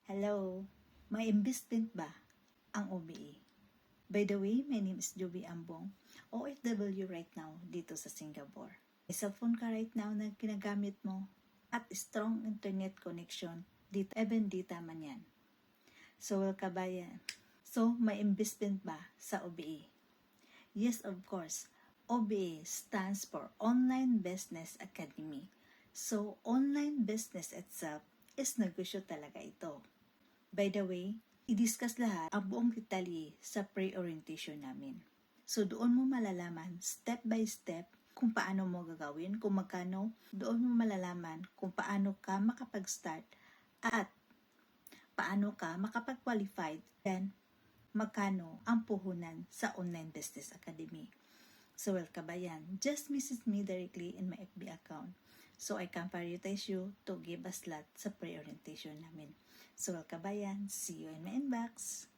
Hello, may investment ba ang OBE? By the way, my name is Joby Ambong, OFW right now dito sa Singapore. May cellphone ka right now na ginagamit mo at strong internet connection dito, even data man yan. So, welcome ba yan? So, may investment ba sa OBE? Yes, of course. OBE stands for Online Business Academy. So, online business itself is negosyo talaga ito. By the way, i-discuss lahat ang buong detalye sa pre-orientation namin. So doon mo malalaman step by step kung paano mo gagawin, kung magkano, doon mo malalaman kung paano ka makapag-start at paano ka makapag-qualified, then magkano ang puhunan sa Online Business Academy. So welcome ba yan? Just message me directly in my FB account. So I can prioritize you to give a slot sa pre-orientation namin. So welcome ba yan? See you in my inbox.